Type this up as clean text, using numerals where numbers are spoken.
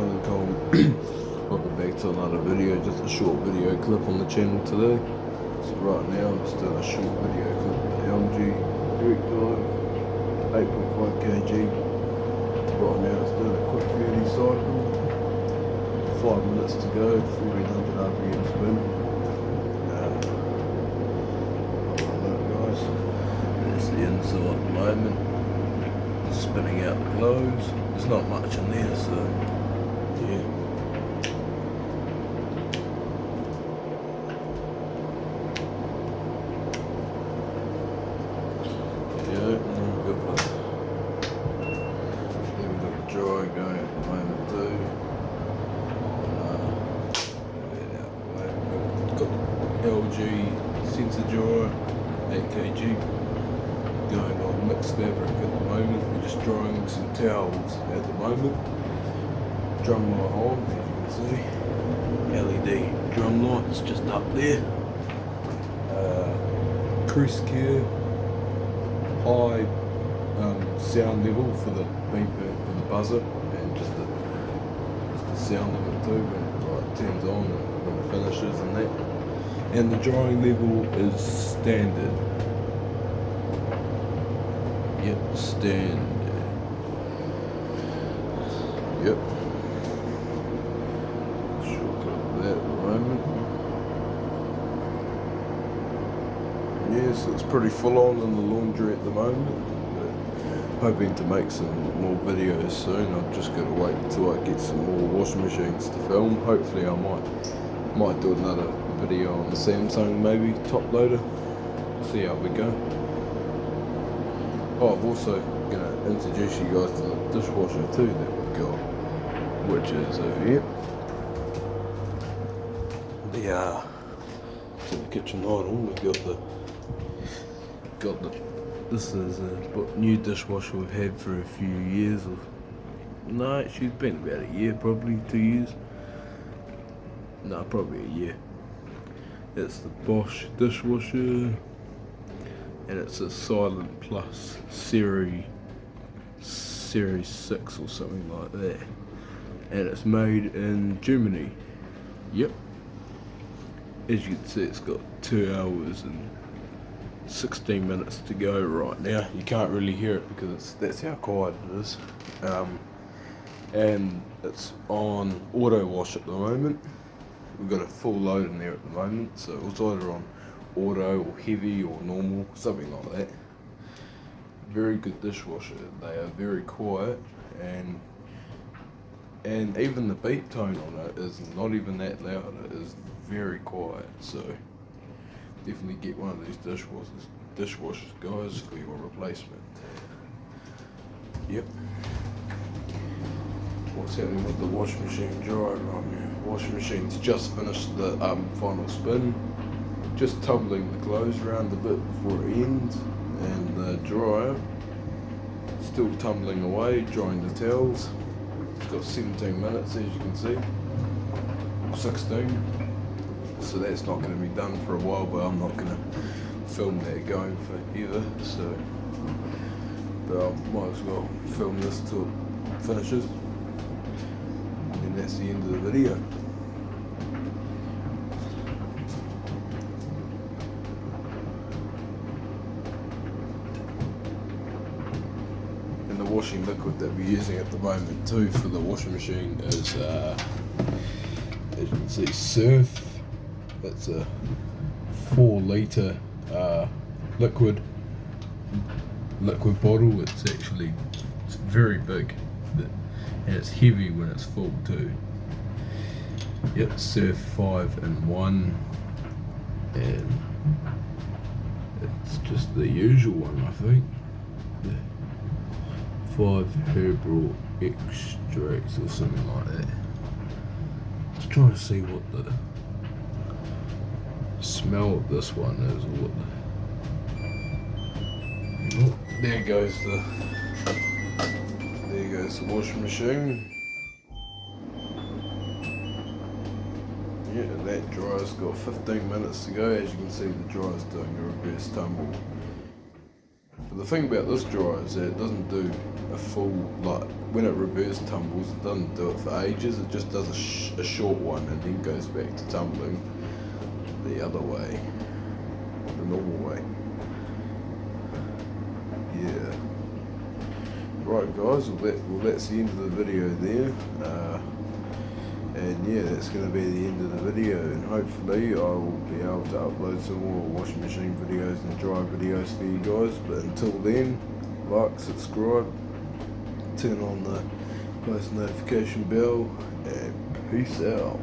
How's it going? Welcome back to another video, just a short video clip on the channel today. So right now I'm just doing a short video clip of the LG direct drive 8.5 kg. Right now it's doing a quick 30 cycle, 5 minutes to go, 1400 RPM spin. Alright guys, there's the inside at the moment, spinning out the clothes. There's not much in there, so yeah. Yeah, and then we've got the dryer going at the moment too. We've got the LG sensor dryer, 8 kg. Going on mixed fabric at the moment. We're just drying some towels at the moment. Drum light on, as you can see. LED drum lights just up there. Cruise care, high sound level for the beeper, for the buzzer, and just the sound level too when it like turns on and when it finishes and that. And the drying level is standard. Yep, standard. Yep. Shortcut of that at the moment. Yeah, so it's pretty full on in the laundry at the moment. But hoping to make some more videos soon. I've just got to wait until I get some more washing machines to film. Hopefully I might do another video on the Samsung maybe, top loader. See how we go. Oh, I'm also going to introduce you guys to the dishwasher too that we've got, which is over here. To the kitchen idol, we've got the, this is a new dishwasher we've had for a few years. No, she's been about a year, probably 2 years. No, probably a year. It's the Bosch Dishwasher. And it's a Silent Plus series 6 or something like that. And it's made in Germany. Yep. As you can see, it's got 2 hours and 16 minutes to go right now. You can't really hear it because that's how quiet it is. And it's on auto wash at the moment. We've got a full load in there at the moment, so it's either on auto or heavy or normal, something like that. Very good dishwasher. They are very quiet, and even the beep tone on it is not even that loud. It is very quiet. So definitely get one of these dishwashers guys for your replacement. Yep. What's happening with the washing machine dryer right now? Washing machine's just finished the final spin. Just tumbling the clothes around a bit before it ends, and the dryer still tumbling away, drying the towels. It's got 17 minutes, as you can see, 16. So that's not going to be done for a while, but I'm not going to film that going for either. So, but I might as well film this till it finishes, and that's the end of the video. The washing liquid that we're using at the moment too for the washing machine is as you can see, Surf. It's a 4 litre liquid bottle. It's very big, and it's heavy when it's full too. Yep, Surf 5-in-1, and it's just the usual one, I think. 5 herbal extracts or something like that. Just trying to see what the smell of this one is, or what oh, there goes the washing machine. Yeah, that dryer's got 15 minutes to go. As you can see, the dryer's doing a reverse tumble. But the thing about this dryer is that it doesn't do a full, like, when it reverse tumbles, it doesn't do it for ages. It just does a short one and then goes back to tumbling the other way, the normal way. Yeah. Right guys, well that's the end of the video there. And yeah, that's going to be the end of the video, and hopefully I will be able to upload some more washing machine videos and dryer videos for you guys. But until then, like, subscribe, turn on the post notification bell, and peace out.